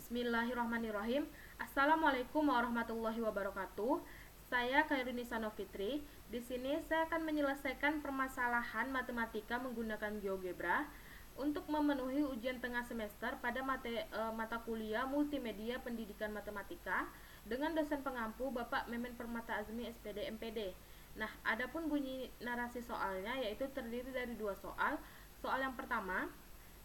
Bismillahirrahmanirrahim. Assalamualaikum warahmatullahi wabarakatuh. Saya Khairunisa Novitri. Di sini saya akan menyelesaikan permasalahan matematika menggunakan GeoGebra untuk memenuhi ujian tengah semester pada mata kuliah Multimedia Pendidikan Matematika dengan dosen pengampu Bapak Memen Permata Azmi SPD MPD. Nah, adapun bunyi narasi soalnya yaitu terdiri dari dua soal. Soal yang pertama,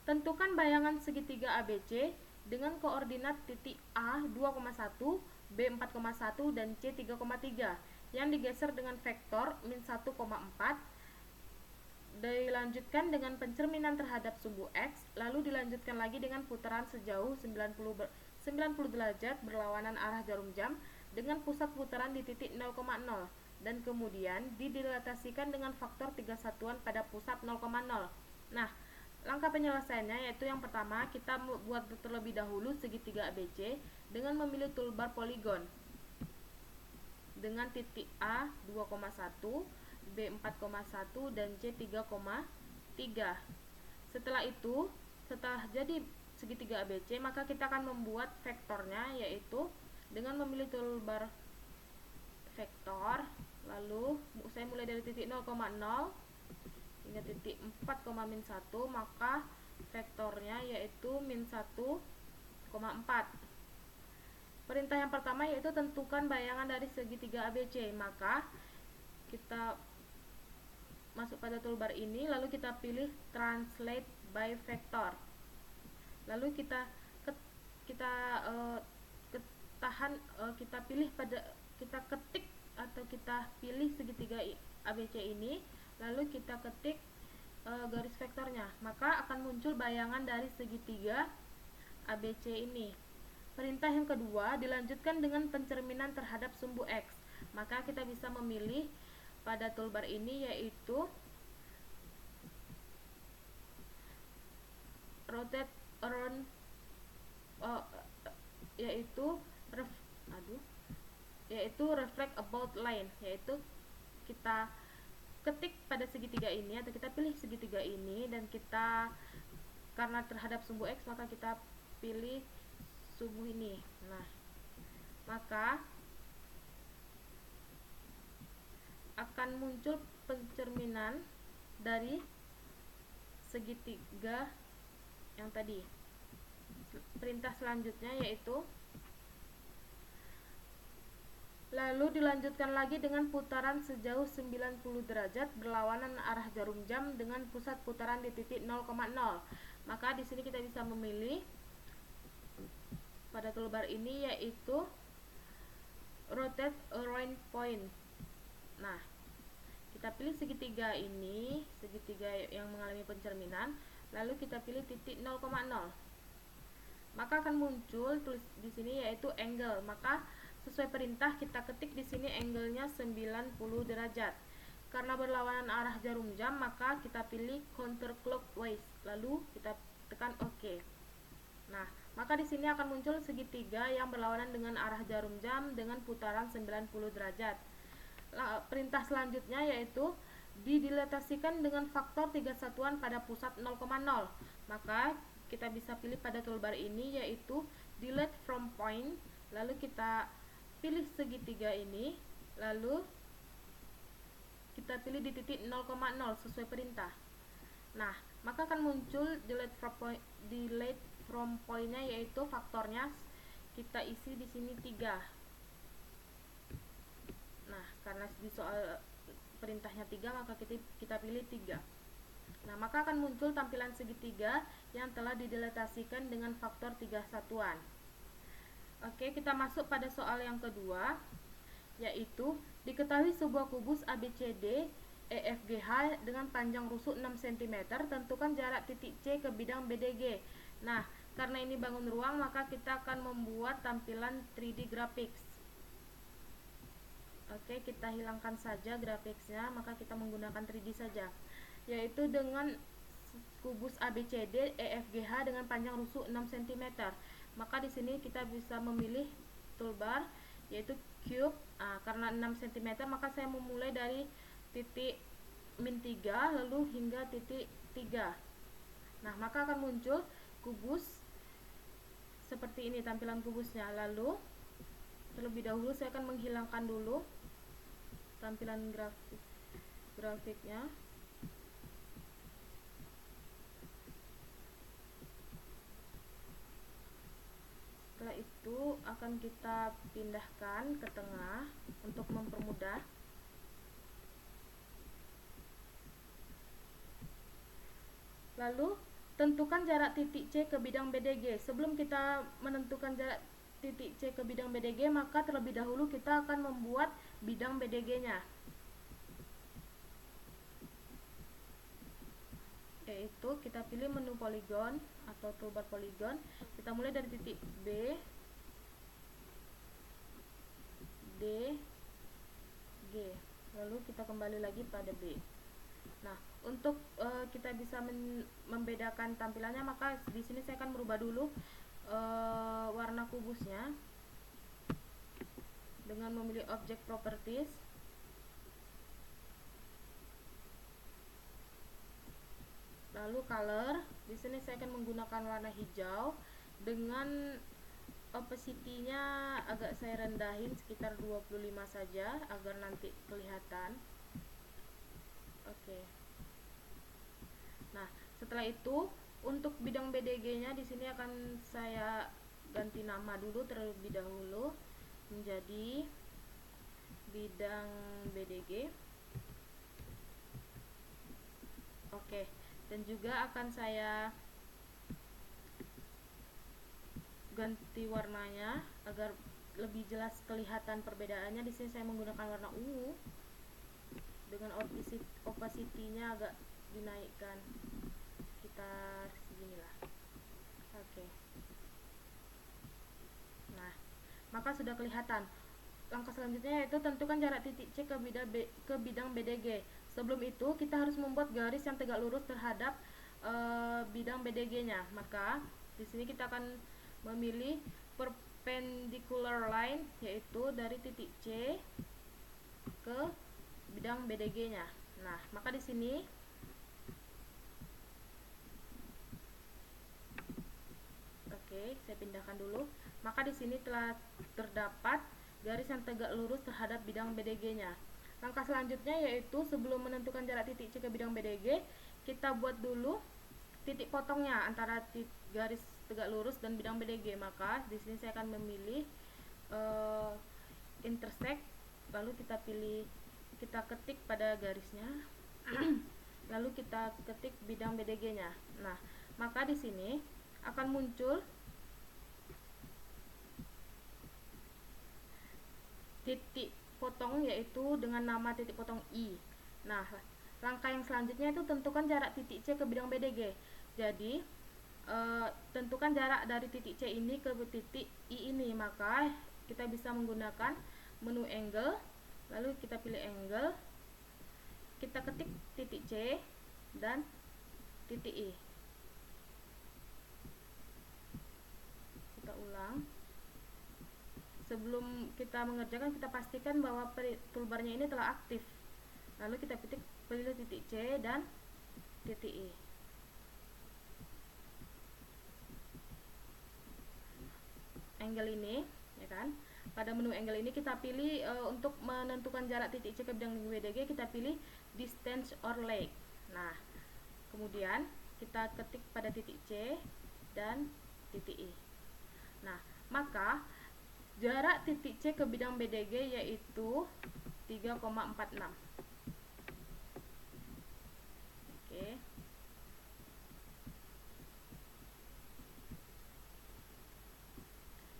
tentukan bayangan segitiga ABC dengan koordinat titik A 2,1, B 4,1, dan C 3,3 yang digeser dengan vektor min 1,4. Dilanjutkan dengan pencerminan terhadap sumbu X, lalu dilanjutkan lagi dengan putaran sejauh 90 derajat berlawanan arah jarum jam dengan pusat putaran di titik 0,0 dan kemudian didilatasikan dengan faktor 3 satuan pada pusat 0,0. Nah, langkah penyelesaiannya yaitu yang pertama, kita buat terlebih dahulu segitiga ABC dengan memilih toolbar poligon dengan titik A 2,1, B 4,1, dan C 3,3. Setelah itu, setelah jadi segitiga ABC, maka kita akan membuat vektornya yaitu dengan memilih toolbar vektor, lalu saya mulai dari titik 0,0 hingga titik 4,-1, maka vektornya yaitu min 1,4. Perintah yang pertama yaitu tentukan bayangan dari segitiga ABC. Maka kita masuk pada toolbar ini, lalu kita pilih translate by vector. Lalu kita ketik atau kita pilih segitiga ABC ini, lalu kita ketik garis vektornya, maka akan muncul bayangan dari segitiga ABC ini. Perintah yang kedua dilanjutkan dengan pencerminan terhadap sumbu X, maka kita bisa memilih pada toolbar ini yaitu rotate around yaitu reflect about line, yaitu kita ketik pada segitiga ini atau kita pilih segitiga ini dan kita karena terhadap sumbu X maka kita pilih sumbu ini. Nah, maka akan muncul pencerminan dari segitiga yang tadi. Perintah selanjutnya yaitu lalu dilanjutkan lagi dengan putaran sejauh 90 derajat berlawanan arah jarum jam dengan pusat putaran di titik 0,0. Maka di sini kita bisa memilih pada toolbar ini yaitu rotate around point. Nah, kita pilih segitiga ini, segitiga yang mengalami pencerminan, lalu kita pilih titik 0,0. Maka akan muncul tulis di sini yaitu angle. Maka sesuai perintah kita ketik di sini angle-nya 90 derajat. Karena berlawanan arah jarum jam, maka kita pilih counterclockwise. Lalu kita tekan OK. Nah, maka di sini akan muncul segitiga yang berlawanan dengan arah jarum jam dengan putaran 90 derajat. Perintah selanjutnya yaitu didilatasikan dengan faktor 3 satuan pada pusat 0,0. Maka kita bisa pilih pada toolbar ini yaitu delete from point, lalu kita pilih segitiga ini, lalu kita pilih di titik 0,0 sesuai perintah. Nah, maka akan muncul delete from point-nya yaitu faktornya kita isi di sini 3. Nah, karena di soal perintahnya 3 maka kita pilih 3. Nah, maka akan muncul tampilan segitiga yang telah didilatasikan dengan faktor 3 satuan. Oke, kita masuk pada soal yang kedua, yaitu diketahui sebuah kubus ABCD EFGH dengan panjang rusuk 6 cm, tentukan jarak titik C ke bidang BDG. Nah, karena ini bangun ruang, maka kita akan membuat tampilan 3D graphics. Oke, kita hilangkan saja grafiksnya, maka kita menggunakan 3D saja, yaitu dengan kubus ABCD EFGH dengan panjang rusuk 6 cm. Maka di sini kita bisa memilih toolbar yaitu cube. Karena 6 cm maka saya memulai dari titik min 3 lalu hingga titik 3. Nah, maka akan muncul kubus seperti seperti ini tampilan kubusnya. Lalu terlebih dahulu saya akan menghilangkan dulu tampilan grafiknya. Setelah itu akan kita pindahkan ke tengah untuk mempermudah. Lalu tentukan jarak titik C ke bidang BDG. Sebelum kita menentukan jarak titik C ke bidang BDG, maka terlebih dahulu kita akan membuat bidang BDG-nya. Yaitu kita pilih menu poligon atau toolbar poligon. Kita mulai dari titik B, D, G. Lalu kita kembali lagi pada B. Nah, untuk kita bisa membedakan tampilannya, maka di sini saya akan merubah dulu warna kubusnya dengan memilih object properties. Lalu color, di sini saya akan menggunakan warna hijau dengan opacity-nya agak saya rendahin sekitar 25 saja agar nanti kelihatan. Oke. Nah, setelah itu untuk bidang BDG-nya di sini akan saya ganti nama dulu terlebih dahulu menjadi bidang BDG. Oke. Dan juga akan saya ganti warnanya agar lebih jelas kelihatan perbedaannya. Di sini saya menggunakan warna ungu dengan opacity-nya agak dinaikkan sekitar seginilah. Oke. Nah, maka sudah kelihatan. Langkah selanjutnya yaitu tentukan jarak titik C ke bidang BDG. Sebelum itu kita harus membuat garis yang tegak lurus terhadap bidang BDG-nya. Maka di sini kita akan memilih perpendicular line, yaitu dari titik C ke bidang BDG-nya. Nah, maka di sini saya pindahkan dulu. Maka di sini telah terdapat garis yang tegak lurus terhadap bidang BDG-nya. Langkah selanjutnya yaitu sebelum menentukan jarak titik C ke bidang BDG, kita buat dulu titik potongnya antara garis tegak lurus dan bidang BDG. Maka di sini saya akan memilih intersect, lalu kita ketik pada garisnya, lalu kita ketik bidang BDG-nya. Nah, maka di sini akan muncul titik potong yaitu dengan nama titik potong I. Nah, langkah yang selanjutnya itu tentukan jarak titik C ke bidang BDG. Jadi tentukan jarak dari titik C ini ke titik I ini. Maka kita bisa menggunakan menu angle, lalu kita pilih angle, kita ketik titik C dan titik I. Kita ulang. Sebelum kita mengerjakan, kita pastikan bahwa toolbarnya ini telah aktif. Lalu kita pilih titik C dan titik I. Angle ini, ya kan? Pada menu angle ini kita pilih untuk menentukan jarak titik C ke bidang BDG, kita pilih distance or length. Nah, kemudian kita ketik pada titik C dan titik I. Nah, maka jarak titik C ke bidang BDG yaitu 3,46. Oke.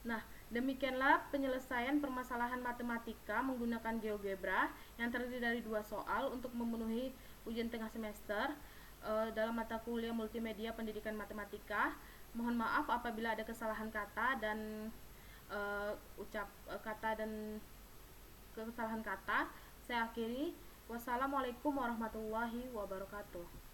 Nah, demikianlah penyelesaian permasalahan matematika menggunakan GeoGebra yang terdiri dari 2 soal untuk memenuhi ujian tengah semester dalam mata kuliah multimedia pendidikan matematika. Mohon maaf apabila ada kesalahan kata dan kesalahan kata. Saya akhiri. Wassalamualaikum warahmatullahi wabarakatuh.